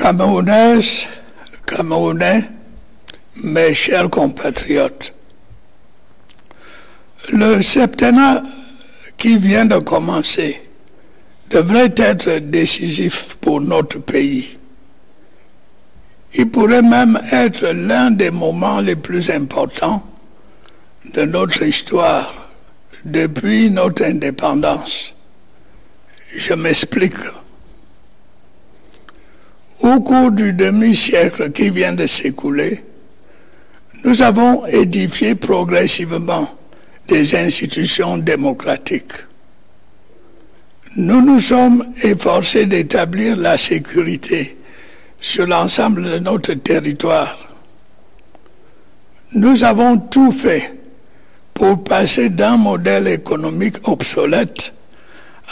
Camerounaises, Camerounais, mes chers compatriotes, le septennat qui vient de commencer devrait être décisif pour notre pays. Il pourrait même être l'un des moments les plus importants de notre histoire depuis notre indépendance. Je m'explique. Au cours du demi-siècle qui vient de s'écouler, nous avons édifié progressivement des institutions démocratiques. Nous nous sommes efforcés d'établir la sécurité sur l'ensemble de notre territoire. Nous avons tout fait pour passer d'un modèle économique obsolète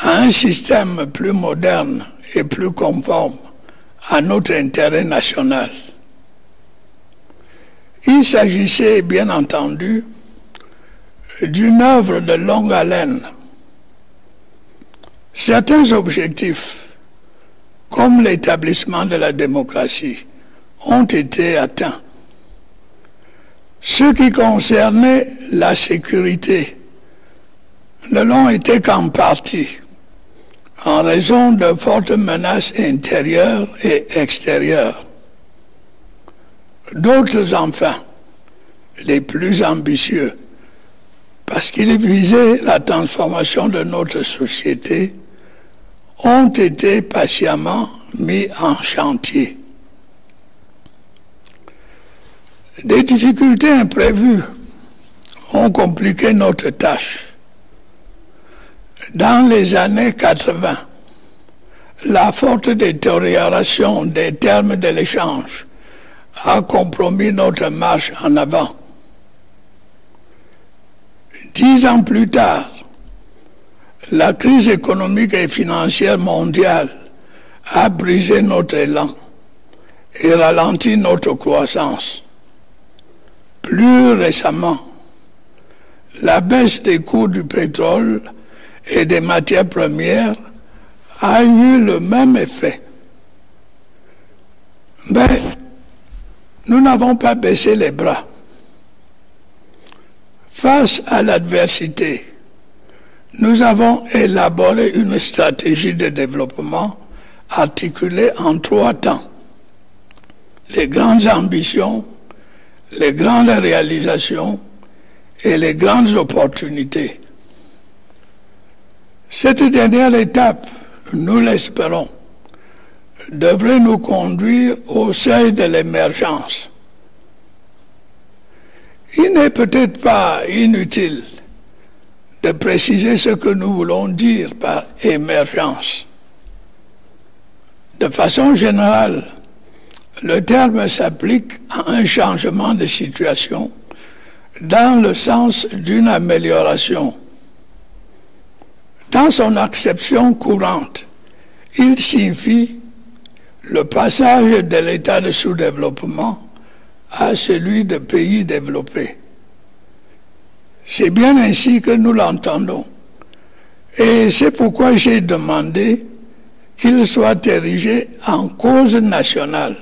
à un système plus moderne et plus conforme à notre intérêt national. Il s'agissait bien entendu d'une œuvre de longue haleine. Certains objectifs, comme l'établissement de la démocratie, ont été atteints. Ceux qui concernaient la sécurité ne l'ont été qu'en partie, en raison de fortes menaces intérieures et extérieures. D'autres, enfin, les plus ambitieux, parce qu'ils visaient la transformation de notre société, ont été patiemment mis en chantier. Des difficultés imprévues ont compliqué notre tâche. Dans les années 80, la forte détérioration des termes de l'échange a compromis notre marche en avant. 10 ans plus tard, la crise économique et financière mondiale a brisé notre élan et ralenti notre croissance. Plus récemment, la baisse des coûts du pétrole et des matières premières a eu le même effet. Mais nous n'avons pas baissé les bras. Face à l'adversité, nous avons élaboré une stratégie de développement articulée en 3 temps. Les grandes ambitions, les grandes réalisations et les grandes opportunités. Cette dernière étape, nous l'espérons, devrait nous conduire au seuil de l'émergence. Il n'est peut-être pas inutile de préciser ce que nous voulons dire par émergence. De façon générale, le terme s'applique à un changement de situation dans le sens d'une amélioration. Dans son acception courante, il signifie le passage de l'état de sous-développement à celui de pays développés. C'est bien ainsi que nous l'entendons. Et c'est pourquoi j'ai demandé qu'il soit érigé en cause nationale.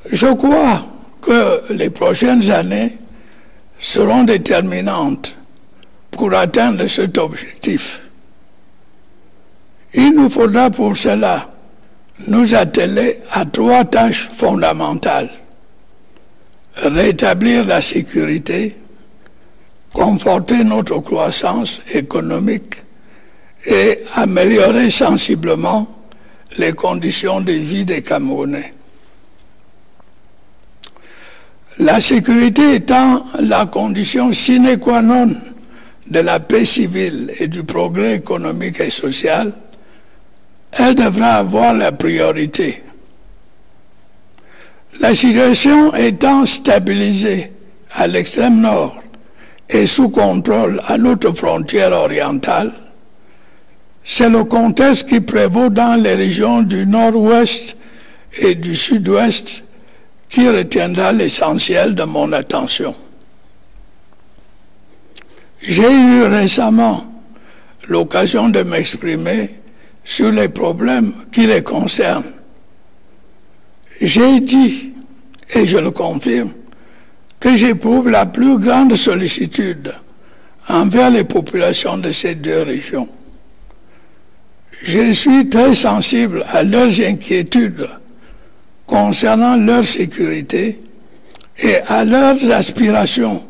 Je crois que les prochaines années seront déterminantes pour atteindre cet objectif. Il nous faudra pour cela nous atteler à 3 tâches fondamentales. Rétablir la sécurité, conforter notre croissance économique et améliorer sensiblement les conditions de vie des Camerounais. La sécurité étant la condition sine qua non de la paix civile et du progrès économique et social, elle devra avoir la priorité. La situation étant stabilisée à l'extrême nord et sous contrôle à notre frontière orientale, c'est le contexte qui prévaut dans les régions du nord-ouest et du sud-ouest qui retiendra l'essentiel de mon attention. J'ai eu récemment l'occasion de m'exprimer sur les problèmes qui les concernent. J'ai dit, et je le confirme, que j'éprouve la plus grande sollicitude envers les populations de ces deux régions. Je suis très sensible à leurs inquiétudes concernant leur sécurité et à leurs aspirations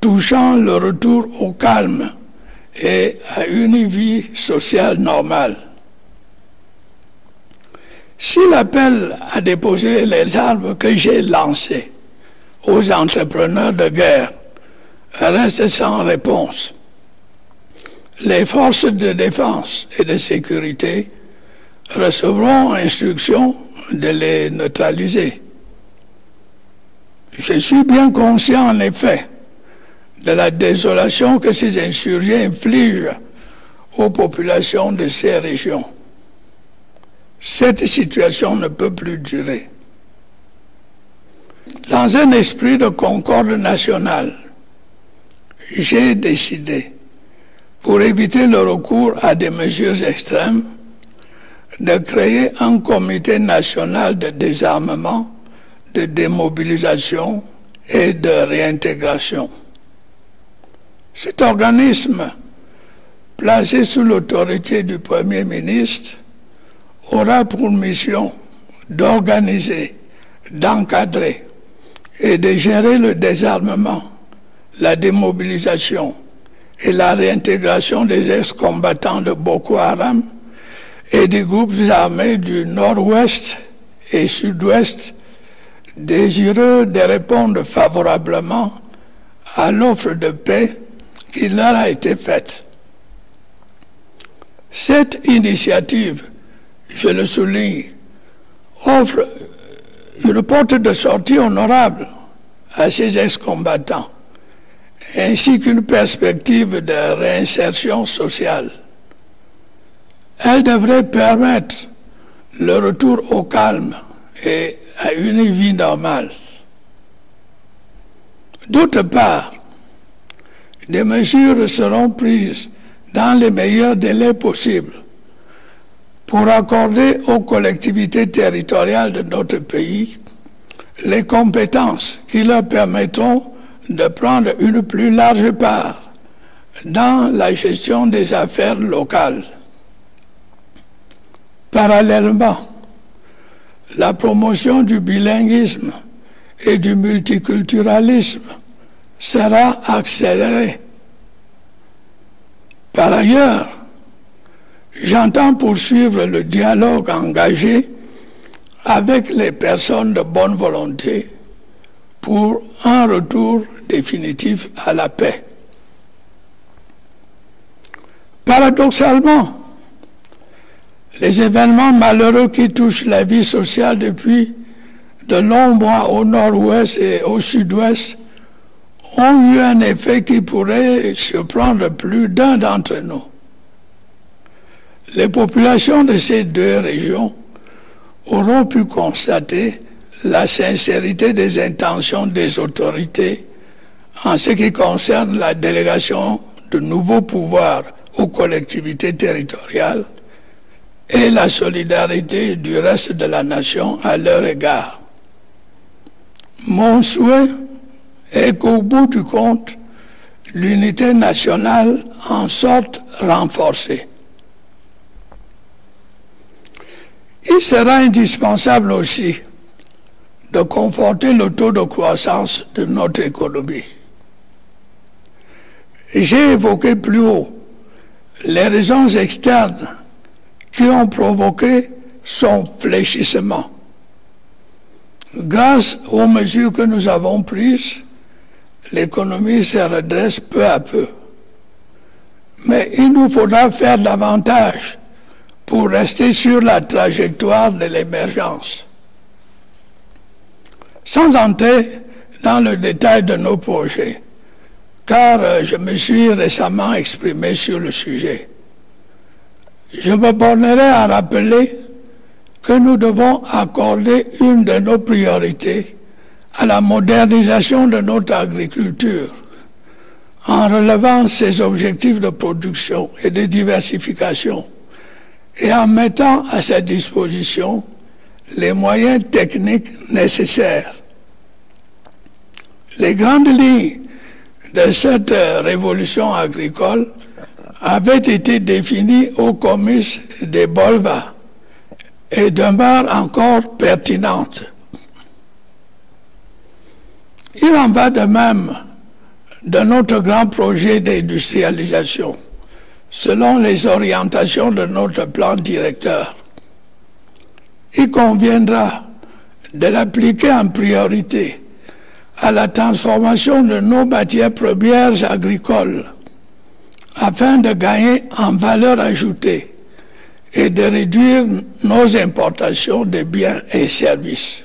touchant le retour au calme et à une vie sociale normale. Si l'appel à déposer les armes que j'ai lancé aux entrepreneurs de guerre reste sans réponse, les forces de défense et de sécurité recevront instruction de les neutraliser. Je suis bien conscient, en effet, de la désolation que ces insurgés infligent aux populations de ces régions. Cette situation ne peut plus durer. Dans un esprit de concorde nationale, j'ai décidé, pour éviter le recours à des mesures extrêmes, de créer un comité national de désarmement, de démobilisation et de réintégration. Cet organisme, placé sous l'autorité du Premier ministre, aura pour mission d'organiser, d'encadrer et de gérer le désarmement, la démobilisation et la réintégration des ex-combattants de Boko Haram et des groupes armés du nord-ouest et sud-ouest désireux de répondre favorablement à l'offre de paix qui leur a été faite. Cette initiative, je le souligne, offre une porte de sortie honorable à ces ex-combattants, ainsi qu'une perspective de réinsertion sociale. Elle devrait permettre le retour au calme et à une vie normale. D'autre part, des mesures seront prises dans les meilleurs délais possibles pour accorder aux collectivités territoriales de notre pays les compétences qui leur permettront de prendre une plus large part dans la gestion des affaires locales. Parallèlement, la promotion du bilinguisme et du multiculturalisme sera accélérée. Par ailleurs, j'entends poursuivre le dialogue engagé avec les personnes de bonne volonté pour un retour définitif à la paix. Paradoxalement, les événements malheureux qui touchent la vie sociale depuis de longs mois au nord-ouest et au sud-ouest ont eu un effet qui pourrait surprendre plus d'un d'entre nous. Les populations de ces deux régions auront pu constater la sincérité des intentions des autorités en ce qui concerne la délégation de nouveaux pouvoirs aux collectivités territoriales et la solidarité du reste de la nation à leur égard. Mon souhait est qu'au bout du compte, l'unité nationale en sorte renforcée. Il sera indispensable aussi de conforter le taux de croissance de notre économie. J'ai évoqué plus haut les raisons externes qui ont provoqué son fléchissement. Grâce aux mesures que nous avons prises, l'économie se redresse peu à peu. Mais il nous faudra faire davantage pour rester sur la trajectoire de l'émergence. Sans entrer dans le détail de nos projets, car je me suis récemment exprimé sur le sujet, je me bornerai à rappeler que nous devons accorder une de nos priorités à la modernisation de notre agriculture, en relevant ses objectifs de production et de diversification, et en mettant à sa disposition les moyens techniques nécessaires. Les grandes lignes de cette révolution agricole avaient été définies au comice de Bolva et demeurent encore pertinentes. Il en va de même de notre grand projet d'industrialisation, selon les orientations de notre plan directeur. Il conviendra de l'appliquer en priorité à la transformation de nos matières premières agricoles afin de gagner en valeur ajoutée et de réduire nos importations de biens et services.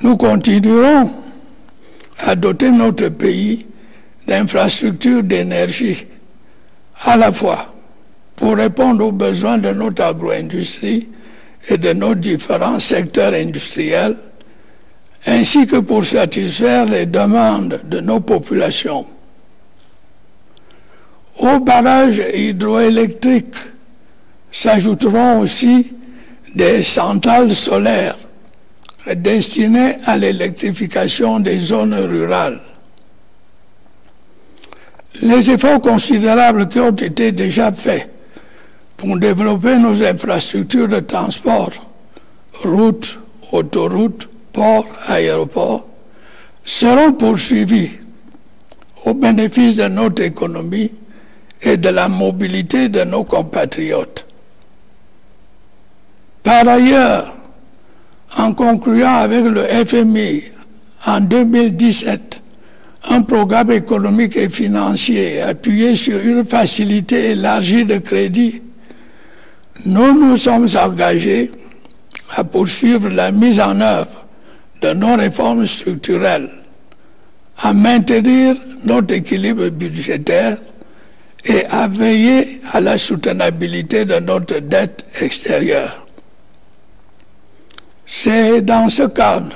Nous continuerons à doter notre pays d'infrastructures d'énergie à la fois pour répondre aux besoins de notre agro-industrie et de nos différents secteurs industriels, ainsi que pour satisfaire les demandes de nos populations. Aux barrages hydroélectriques s'ajouteront aussi des centrales solaires destinées à l'électrification des zones rurales. Les efforts considérables qui ont été déjà faits pour développer nos infrastructures de transport, routes, autoroutes, ports, aéroports, seront poursuivis au bénéfice de notre économie et de la mobilité de nos compatriotes. Par ailleurs, en concluant avec le FMI en 2017, un programme économique et financier appuyé sur une facilité élargie de crédit, nous nous sommes engagés à poursuivre la mise en œuvre de nos réformes structurelles, à maintenir notre équilibre budgétaire et à veiller à la soutenabilité de notre dette extérieure. C'est dans ce cadre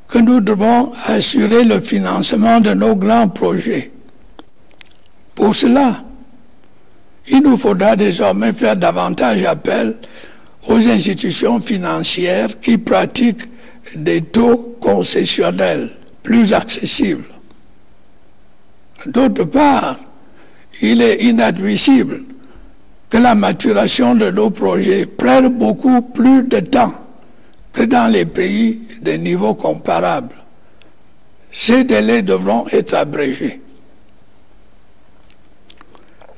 que nous devons assurer le financement de nos grands projets. Pour cela, il nous faudra désormais faire davantage appel aux institutions financières qui pratiquent des taux concessionnels plus accessibles. D'autre part, il est inadmissible que la maturation de nos projets prenne beaucoup plus de temps que dans les pays de niveau comparable. Ces délais devront être abrégés.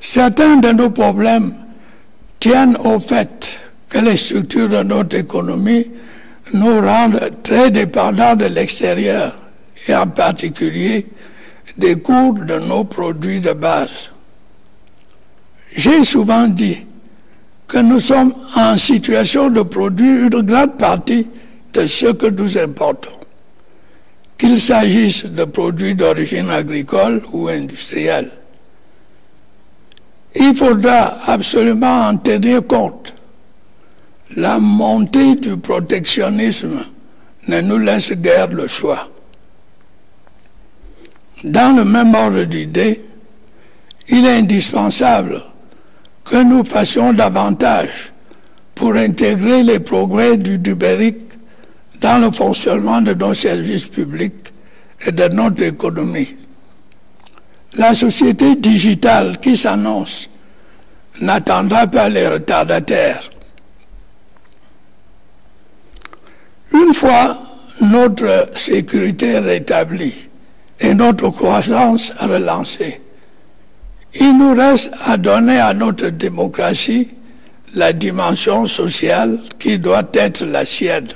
Certains de nos problèmes tiennent au fait que les structures de notre économie nous rendent très dépendants de l'extérieur et en particulier des cours de nos produits de base. J'ai souvent dit que nous sommes en situation de produire une grande partie de ce que nous importons, qu'il s'agisse de produits d'origine agricole ou industrielle. Il faudra absolument en tenir compte. La montée du protectionnisme ne nous laisse guère le choix. Dans le même ordre d'idée, il est indispensable que nous fassions davantage pour intégrer les progrès du numérique dans le fonctionnement de nos services publics et de notre économie. La société digitale qui s'annonce n'attendra pas les retardataires. Une fois notre sécurité rétablie et notre croissance relancée, il nous reste à donner à notre démocratie la dimension sociale qui doit être la sienne.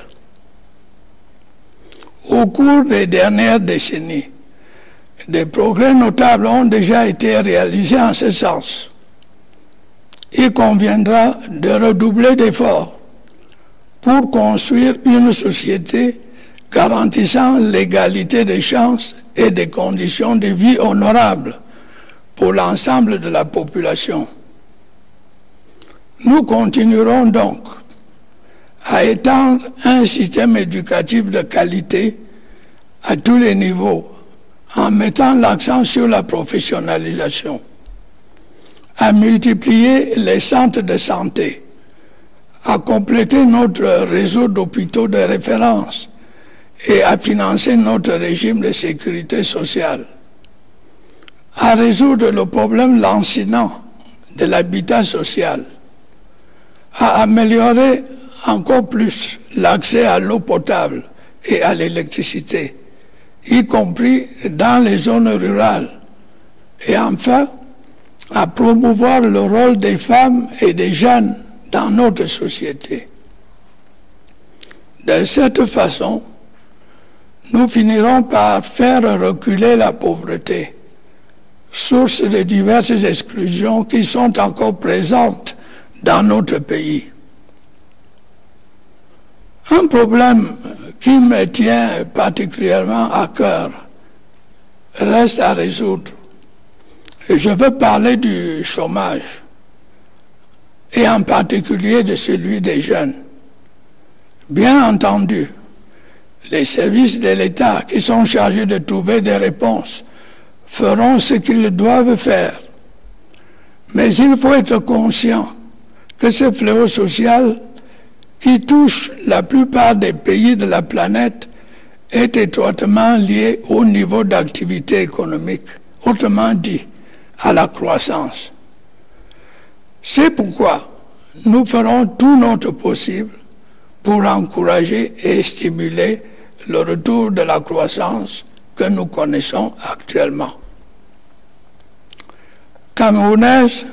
Au cours des dernières décennies, des progrès notables ont déjà été réalisés en ce sens. Il conviendra de redoubler d'efforts pour construire une société garantissant l'égalité des chances et des conditions de vie honorables pour l'ensemble de la population. Nous continuerons donc à étendre un système éducatif de qualité à tous les niveaux, en mettant l'accent sur la professionnalisation, à multiplier les centres de santé, à compléter notre réseau d'hôpitaux de référence et à financer notre régime de sécurité sociale, à résoudre le problème lancinant de l'habitat social, à améliorer encore plus l'accès à l'eau potable et à l'électricité, y compris dans les zones rurales, et enfin à promouvoir le rôle des femmes et des jeunes dans notre société. De cette façon, nous finirons par faire reculer la pauvreté, source de diverses exclusions qui sont encore présentes dans notre pays. Un problème qui me tient particulièrement à cœur reste à résoudre. Je veux parler du chômage, et en particulier de celui des jeunes. Bien entendu, les services de l'État qui sont chargés de trouver des réponses feront ce qu'ils doivent faire. Mais il faut être conscient que ce fléau social qui touche la plupart des pays de la planète est étroitement lié au niveau d'activité économique, autrement dit, à la croissance. C'est pourquoi nous ferons tout notre possible pour encourager et stimuler le retour de la croissance que nous connaissons actuellement. Camerounaises,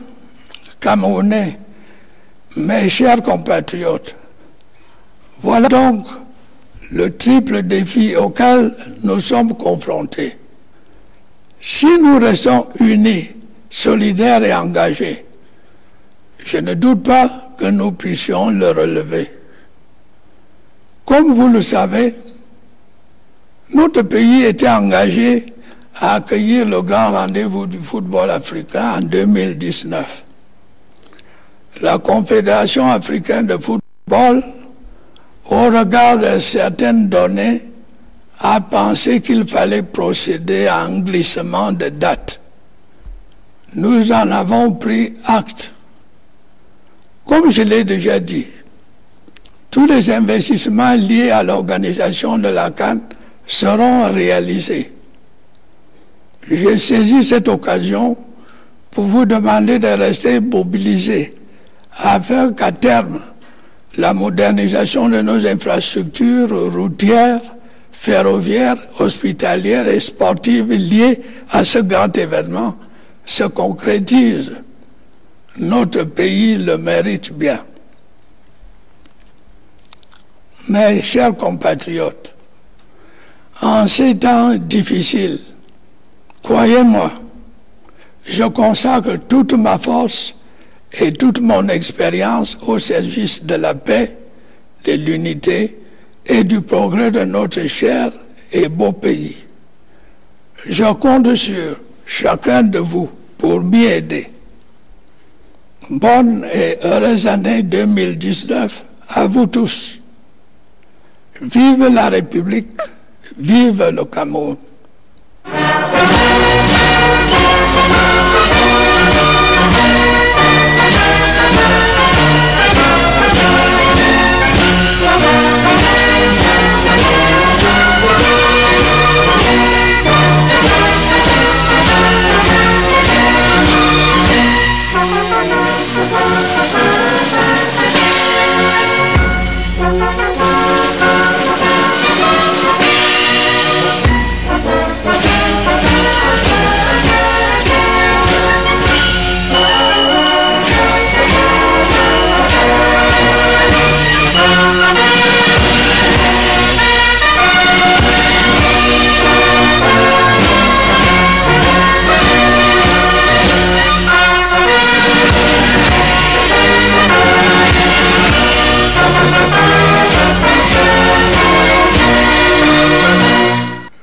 Camerounais, mes chers compatriotes, voilà donc le triple défi auquel nous sommes confrontés. Si nous restons unis, solidaires et engagés, je ne doute pas que nous puissions le relever. Comme vous le savez, notre pays était engagé à accueillir le grand rendez-vous du football africain en 2019. La Confédération africaine de football, au regard de certaines données, a pensé qu'il fallait procéder à un glissement de date. Nous en avons pris acte. Comme je l'ai déjà dit, tous les investissements liés à l'organisation de la CAN seront réalisés. J'ai saisi cette occasion pour vous demander de rester mobilisés afin qu'à terme, la modernisation de nos infrastructures routières, ferroviaires, hospitalières et sportives liées à ce grand événement se concrétise. Notre pays le mérite bien. Mes chers compatriotes, en ces temps difficiles, croyez-moi, je consacre toute ma force et toute mon expérience au service de la paix, de l'unité et du progrès de notre cher et beau pays. Je compte sur chacun de vous pour m'y aider. Bonne et heureuse année 2019 à vous tous. Vive la République, vive le Cameroun.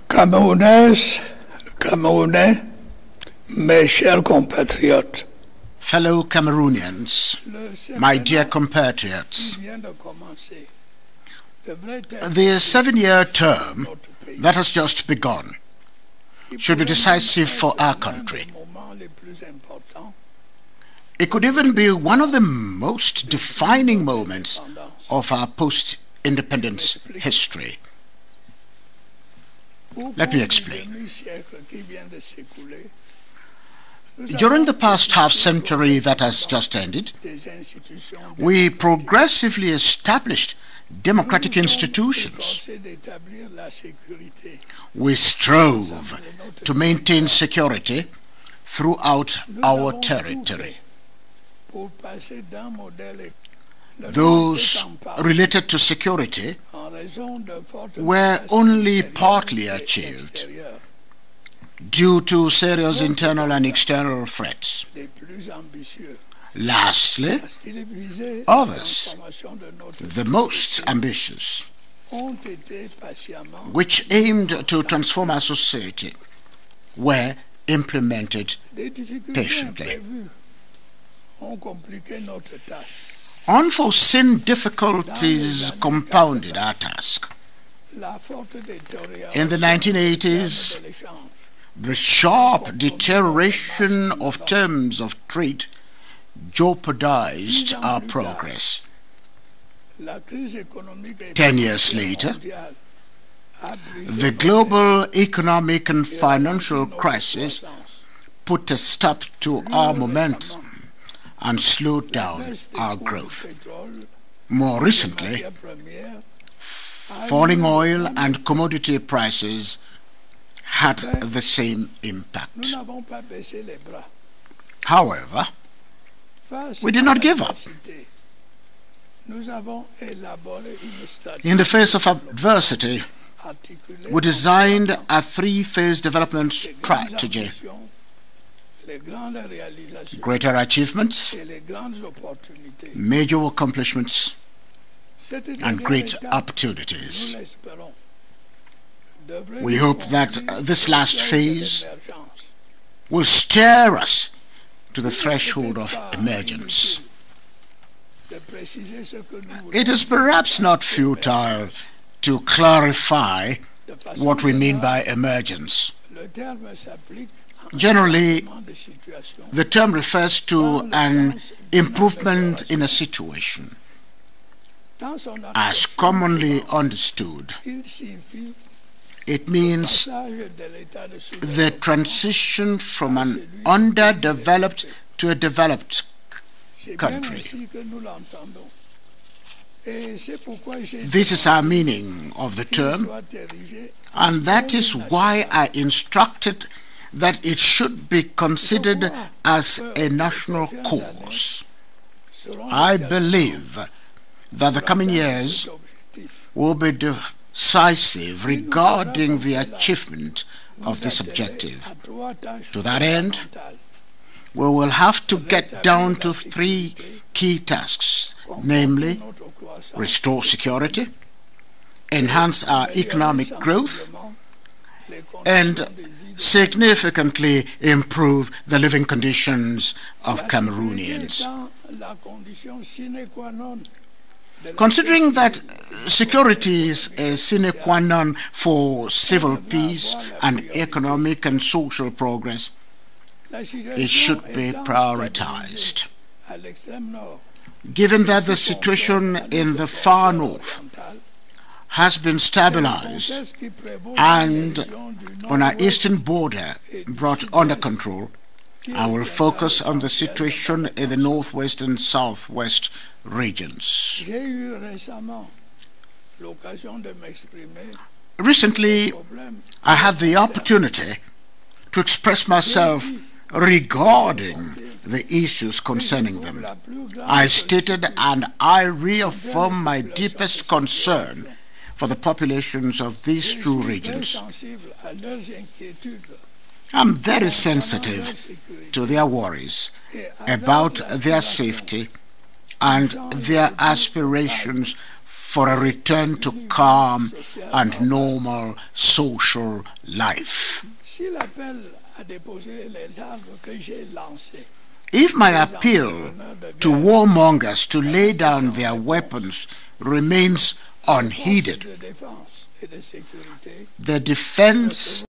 Camerounaises, Camerounais, mes chers compatriotes. Fellow Cameroonians, my dear compatriots, the 7-year term that has just begun should be decisive for our country. It could even be one of the most defining moments of our post-independence history. Let me explain. During the past half-century that has just ended, we progressively established democratic institutions. We strove to maintain security throughout our territory. Those related to security were only partly achieved due to serious internal and external threats. Lastly, others, the most ambitious, which aimed to transform our society, were implemented patiently. Unforeseen difficulties compounded our task. In the 1980s, the sharp deterioration of terms of trade jeopardized our progress. 10 years later, the global economic and financial crisis put a stop to our momentum and slowed down our growth. More recently, falling oil and commodity prices had the same impact. However, we did not give up. In the face of adversity, we designed a three-phase development strategy: greater achievements, major accomplishments, and great opportunities. We hope that this last phase will steer us to the threshold of emergence. It is perhaps not futile to clarify what we mean by emergence. Generally, the term refers to an improvement in a situation. As commonly understood, it means the transition from an underdeveloped to a developed country. This is our meaning of the term, and that is why I instructed that it should be considered as a national cause. I believe that the coming years will be decisive regarding the achievement of this objective. To that end, we will have to get down to three key tasks, namely, restore security, enhance our economic growth, and significantly improve the living conditions of Cameroonians. Considering that security is a sine qua non for civil peace and economic and social progress, it should be prioritized. Given that the situation in the far north has been stabilized and on our eastern border brought under control, I will focus on the situation in the northwest and southwest regions. Recently, I had the opportunity to express myself regarding the issues concerning them. I stated and I reaffirm my deepest concern for the populations of these two regions. I'm very sensitive to their worries about their safety and their aspirations for a return to calm and normal social life. If my appeal to warmongers to lay down their weapons remains unheeded, the defense